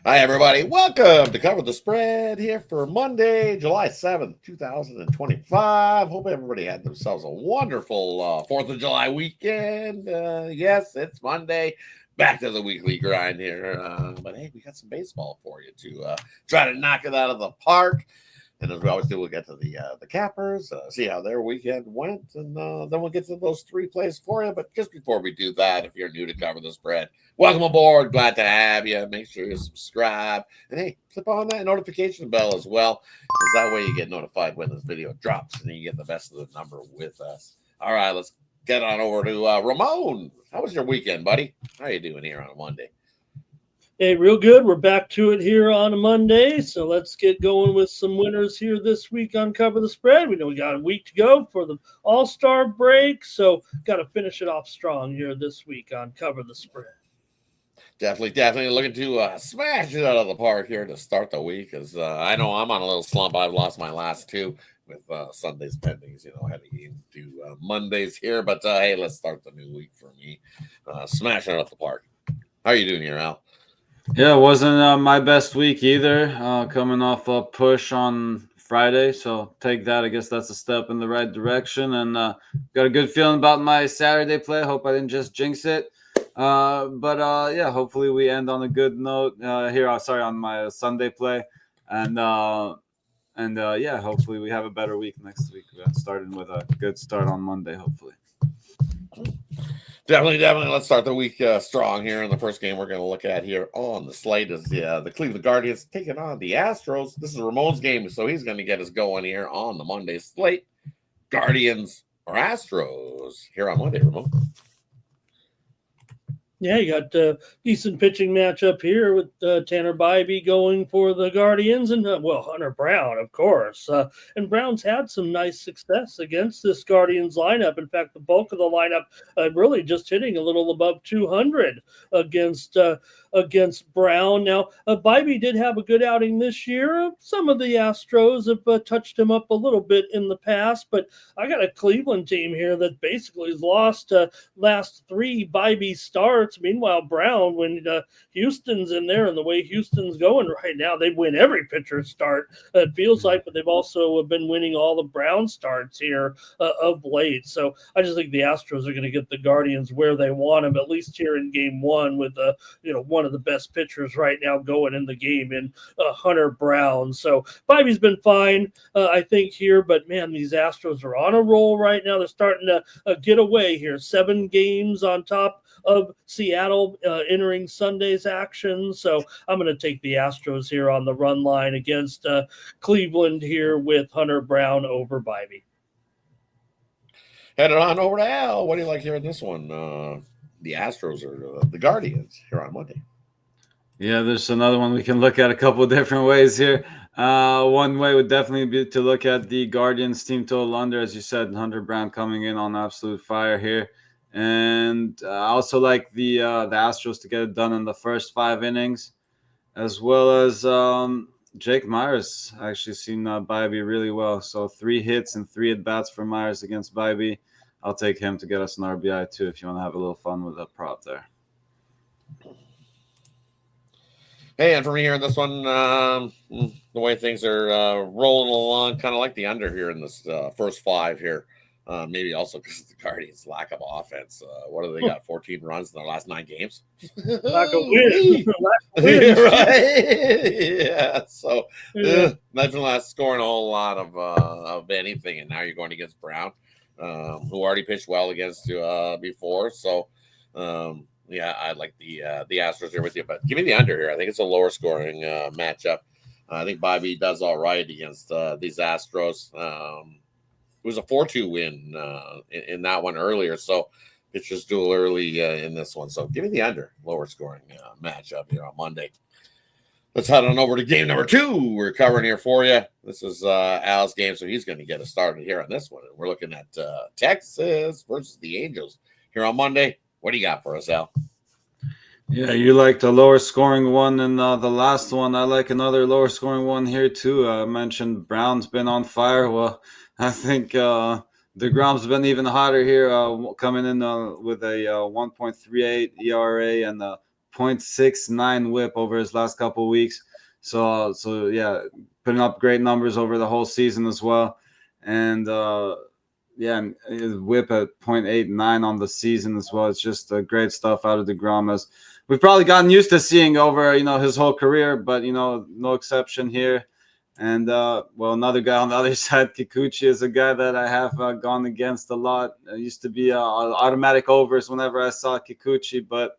Hi, everybody. Welcome to Cover the Spread here for Monday, July 7th, 2025. Hope everybody had themselves a wonderful 4th of July weekend. Yes, it's Monday. Back to the weekly grind here. But hey, we got some baseball for you to try to knock it out of the park. And as we always do, we'll get to the cappers, see how their weekend went, and then we'll get to those three plays for you. But just before we do that, if you're new to Cover the Spread, welcome aboard. Glad to have you. Make sure you subscribe. And hey, click on that notification bell as well, because that way you get notified when this video drops and you get the best of the number with us. All right, let's get on over to Ramon. How was your weekend, buddy? How are you doing here on a Monday? Hey, real good. We're back to it here on a Monday. So let's get going with some winners here this week on Cover the Spread. We know we got a week to go for the All-Star break. So got to finish it off strong here this week on Cover the Spread. Definitely looking to smash it out of the park here to start the week. Because I know I'm on a little slump. I've lost my last two with Sundays pending, heading into Mondays here. But hey, let's start the new week for me. Smashing it out the park. How are you doing here, Al? Yeah, it wasn't my best week either. Coming off a push on Friday, so take that. I guess that's a step in the right direction, and got a good feeling about my Saturday play. Hope I didn't just jinx it. But yeah, hopefully we end on a good note here. On my Sunday play, and yeah, hopefully we have a better week next week. Starting with a good start on Monday, hopefully. Definitely. Let's start the week strong here. And the first game we're going to look at here on the slate is the Cleveland Guardians taking on the Astros. This is Ramon's game, so he's going to get us going here on the Monday slate. Guardians or Astros here on Monday, Ramon. Yeah, you got a decent pitching matchup here with Tanner Bybee going for the Guardians and, Hunter Brown, of course. And Brown's had some nice success against this Guardians lineup. In fact, the bulk of the lineup really just hitting a little above 200 against Brown. Now, Bybee did have a good outing this year. Some of the Astros have touched him up a little bit in the past, but I got a Cleveland team here that basically has lost last three Bybee starts. Meanwhile, Brown, when Houston's in there and the way Houston's going right now, they win every pitcher start, it feels like, but they've also been winning all the Brown starts here of late. So I just think the Astros are going to get the Guardians where they want them, at least here in game one, with one of the best pitchers right now going in the game in Hunter Brown. So Bybee's been fine, I think, here, but man, these Astros are on a roll right now. They're starting to get away here. 7 games on top of Seattle entering Sunday's action. So I'm going to take the Astros here on the run line against Cleveland here with Hunter Brown over Bybee. Headed on over to Al. What do you like here in this one? The Astros or the Guardians here on Monday? Yeah, there's another one we can look at a couple of different ways here. One way would definitely be to look at the Guardians team total under, as you said, Hunter Brown coming in on absolute fire here. And I also like the Astros to get it done in the first 5 innings, as well as Jake Myers actually seen Bybee really well. So 3 hits and 3 at-bats for Myers against Bybee. I'll take him to get us an RBI too if you want to have a little fun with a prop there. Hey, and for me here in this one, the way things are rolling along, kind of like the under here in this first 5 here. Maybe also because of the Guardians' lack of offense. What do they got? 14 runs in their last 9 games. Lack of wins. Right? Yeah. So imagine not scoring a whole lot of anything, and now you're going against Brown, who already pitched well against you before. So. Yeah, I like the Astros here with you, but give me the under here. I think it's a lower scoring matchup. I think Bybee does all right against these Astros. It was a 4-2 win in that one earlier, so pitchers duel early in this one. So give me the under, lower scoring matchup here on Monday. Let's head on over to game number 2. We're covering here for you. This is Al's game, so he's going to get us started here on this one. We're looking at Texas versus the Angels here on Monday. What do you got for us, Al? Yeah, you like the lower scoring one and the last one. I like another lower scoring one here too. I mentioned Brown's been on fire. Well, I think DeGrom's been even hotter here, coming in with a 1.38 ERA and a .69 whip over his last couple of weeks. So yeah, putting up great numbers over the whole season as well. And and his whip at .89 on the season as well. It's just great stuff out of DeGrom, as we've probably gotten used to seeing over his whole career, but no exception here. And another guy on the other side, Kikuchi, is a guy that I have gone against a lot. It used to be automatic overs whenever I saw Kikuchi, but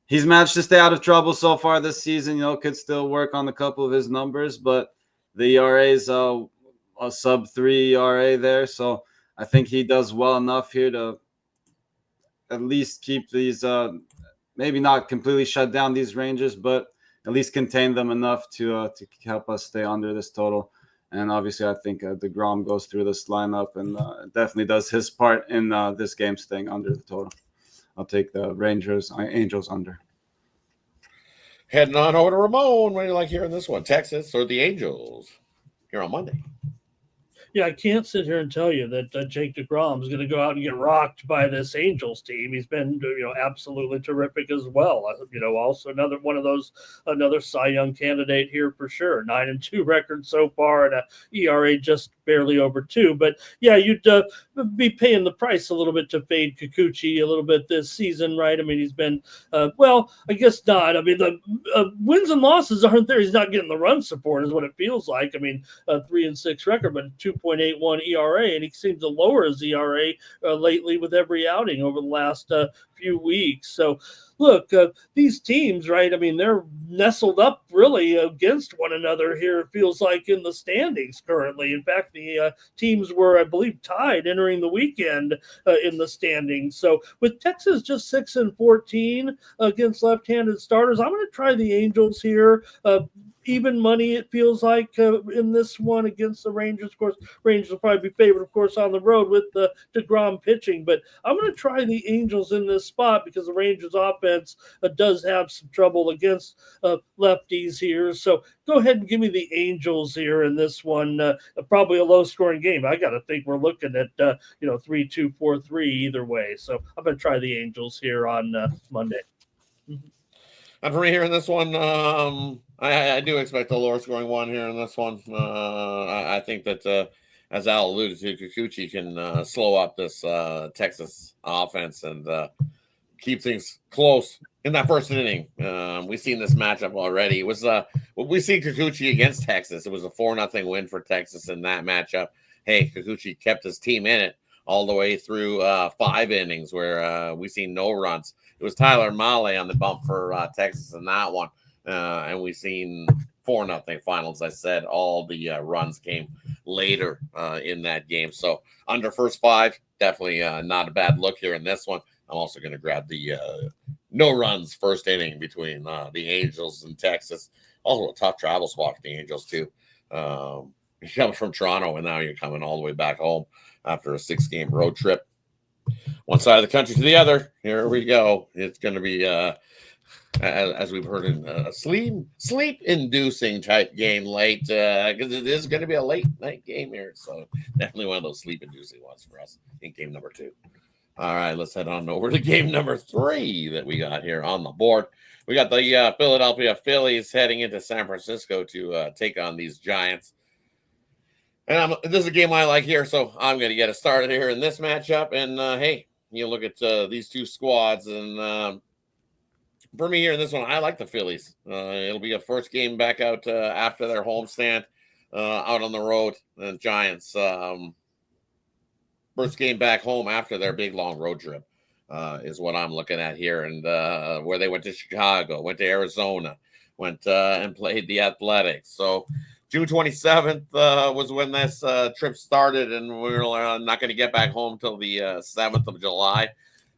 he's managed to stay out of trouble so far this season. Could still work on a couple of his numbers, but the ERA is a sub-3 ERA there, so I think he does well enough here to at least keep these, maybe not completely shut down these Rangers, but at least contain them enough to help us stay under this total. And obviously, I think DeGrom goes through this lineup and definitely does his part in this game staying under the total. I'll take the Angels under. Heading on over to Ramon. What do you like hearing this one? Texas or the Angels here on Monday? Yeah, I can't sit here and tell you that Jake DeGrom is going to go out and get rocked by this Angels team. He's been, absolutely terrific as well. Also another Cy Young candidate here for sure. 9-2 record so far, and a ERA just barely over 2. But yeah, you'd be paying the price a little bit to fade Kikuchi a little bit this season, right? I mean, he's been I guess not. I mean, the wins and losses aren't there. He's not getting the run support, is what it feels like. I mean, 3-6 record, but 2.81 ERA, and he seems to lower his ERA lately with every outing over the last few weeks. So look, these teams, right? I mean, they're nestled up really against one another here, it feels like, in the standings currently. In fact, the teams were, I believe, tied entering the weekend in the standings. So with Texas just 6-14 against left-handed starters, I'm going to try the Angels here. Even money, it feels like, in this one against the Rangers. Of course, Rangers will probably be favored, of course, on the road with the DeGrom pitching. But I'm going to try the Angels in this spot because the Rangers offense does have some trouble against lefties here. So go ahead and give me the Angels here in this one. Probably a low-scoring game. I got to think we're looking at 3-2, 4-3 either way. So I'm going to try the Angels here on Monday. Mm-hmm. And for me here in this one, I do expect a lower scoring one here in this one. I think that, as Al alluded to, Kikuchi can slow up this Texas offense and keep things close in that first inning. We've seen this matchup already. It was what we see Kikuchi against Texas. It was a 4-0 win for Texas in that matchup. Hey, Kikuchi kept his team in it all the way through 5 innings where we seen no runs. It was Tyler Mahle on the bump for Texas in that one. And we've seen 4-0 finals. I said all the runs came later in that game. So under first 5, definitely not a bad look here in this one. I'm also going to grab the no runs first inning between the Angels and Texas. Also a tough travel spot for the Angels too. You're coming from Toronto and now you're coming all the way back home after a 6-game road trip. One side of the country to the other. Here we go. It's going to be, as we've heard, a sleep-inducing type game late, because it is going to be a late night game here. So definitely one of those sleep-inducing ones for us in game number 2. All right, let's head on over to game number 3 that we got here on the board. We got the Philadelphia Phillies heading into San Francisco to take on these Giants. And this is a game I like here, so I'm going to get it started here in this matchup. And, hey, you look at these two squads, and for me here in this one, I like the Phillies. It'll be a first game back out after their homestand out on the road. The Giants, first game back home after their big, long road trip is what I'm looking at here. And where they went to Chicago, went to Arizona, went and played the Athletics. So June 27th was when this trip started, and we were not going to get back home until the 7th of July.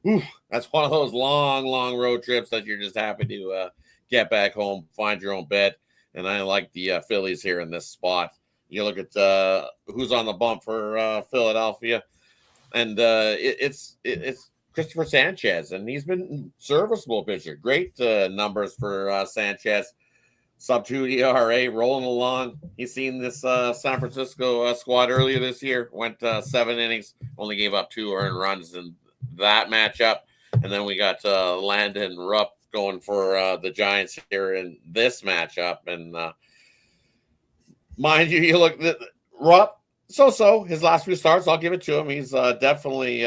Ooh, that's one of those long road trips that you're just happy to get back home, find your own bed. And I like the Phillies here in this spot. You look at who's on the bump for Philadelphia, and it's Christopher Sanchez, and he's been serviceable pitcher. Great numbers for Sanchez. Sub-2 ERA, rolling along. He's seen this San Francisco squad earlier this year. Went 7 innings, only gave up 2 earned runs in that matchup. And then we got Landon Rupp going for the Giants here in this matchup. And mind you, you look at Rupp, so his last few starts, I'll give it to him. He's definitely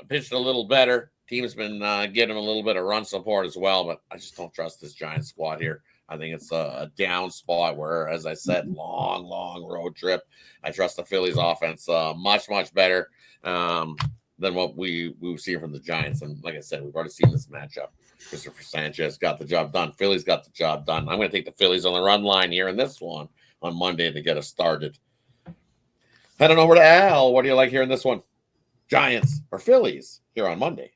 pitched a little better. Team's been getting him a little bit of run support as well, but I just don't trust this Giants squad here. I think it's a down spot where, as I said, long road trip. I trust the Phillies offense much better than what we've seen from the Giants. And like I said, we've already seen this matchup. Christopher Sanchez got the job done. Phillies got the job done. I'm going to take the Phillies on the run line here in this one on Monday to get us started. Heading over to Al. What do you like here in this one? Giants or Phillies here on Monday?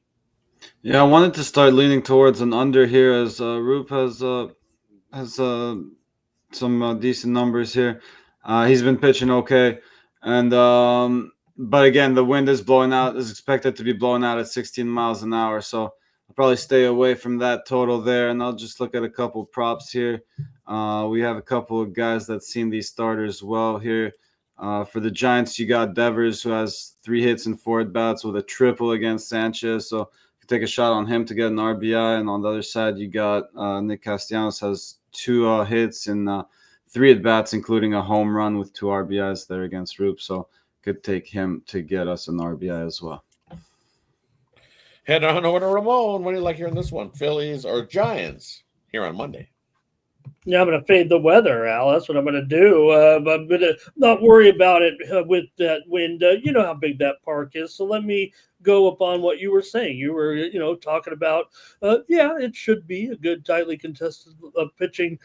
Yeah, I wanted to start leaning towards an under here as Roop has some decent numbers here. He's been pitching okay, and but again, the wind is expected to be blowing out at 16 miles an hour. So I'll probably stay away from that total there, and I'll just look at a couple props here. We have a couple of guys that seen these starters well here. For the Giants, you got Devers, who has 3 hits and 4 at-bats with a triple against Sanchez. So take a shot on him to get an RBI. And on the other side, you got Nick Castellanos has 2 hits and 3 at-bats, including a home run with 2 RBIs there against Roop. So could take him to get us an RBI as well. Head on over to Ramon. What do you like here in this one? Phillies or Giants here on Monday? Yeah, I'm going to fade the weather, Al. That's what I'm going to do. I'm going to not worry about it with that wind. You know how big that park is. So let me go upon what you were saying. You were, talking about, it should be a good, tightly contested pitching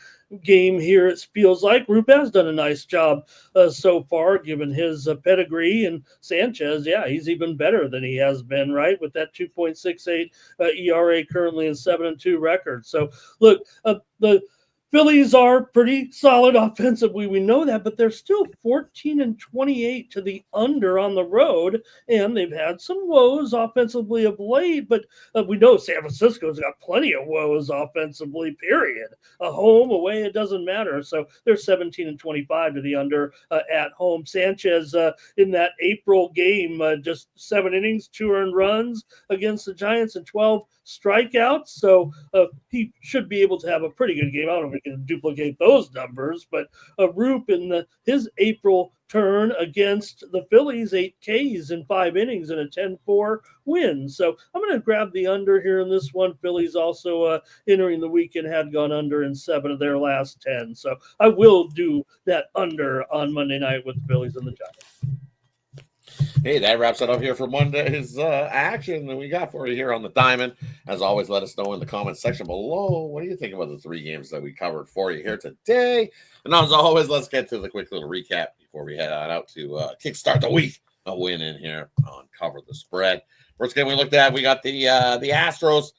game here. It feels like Roop has done a nice job so far, given his pedigree. And Sanchez, he's even better than he has been, right? With that 2.68 ERA currently in 7-2 record. So look, the Phillies are pretty solid offensively. We know that, but they're still 14-28 to the under on the road, and they've had some woes offensively of late, but we know San Francisco's got plenty of woes offensively, period. A home, away, it doesn't matter. So they're 17-25 to the under at home. Sanchez in that April game, just 7 innings, 2 earned runs against the Giants and 12 strikeouts. So he should be able to have a pretty good game. I don't know if we can duplicate those numbers, but Roop in his April turn against the Phillies, 8 Ks in 5 innings and a 10-4 win. So I'm going to grab the under here in this one. Phillies also entering the weekend had gone under in 7 of their last 10. So I will do that under on Monday night with the Phillies and the Giants. Hey, that wraps it up here for Monday's action that we got for you here on the Diamond. As always, let us know in the comments section below. What do you think about the 3 games that we covered for you here today? And as always, let's get to the quick little recap before we head on out to kickstart the week. A win in here on Cover the Spread. First game we looked at, we got the Astros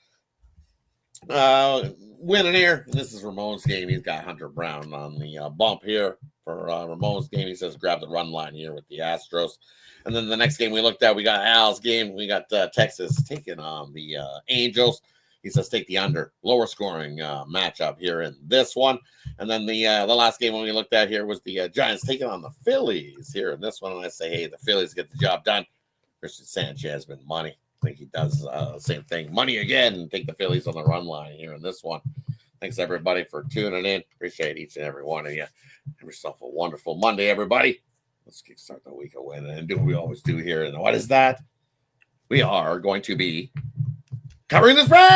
winning here. This is Ramon's game. He's got Hunter Brown on the bump here for Ramon's game. He says grab the run line here with the Astros. And then the next game we looked at, we got Al's game. We got Texas taking on the Angels. He says take the under. Lower scoring matchup here in this one. And then the last game when we looked at here was the Giants taking on the Phillies here in this one. And I say, hey, the Phillies get the job done. Christian Sanchez been money. I think he does the same thing. Money again, and take the Phillies on the run line here in this one. Thanks, everybody, for tuning in. Appreciate each and every one of you. Have yourself a wonderful Monday, everybody. Let's kickstart the week of winning and do what we always do here. And what is that? We are going to be covering the spread.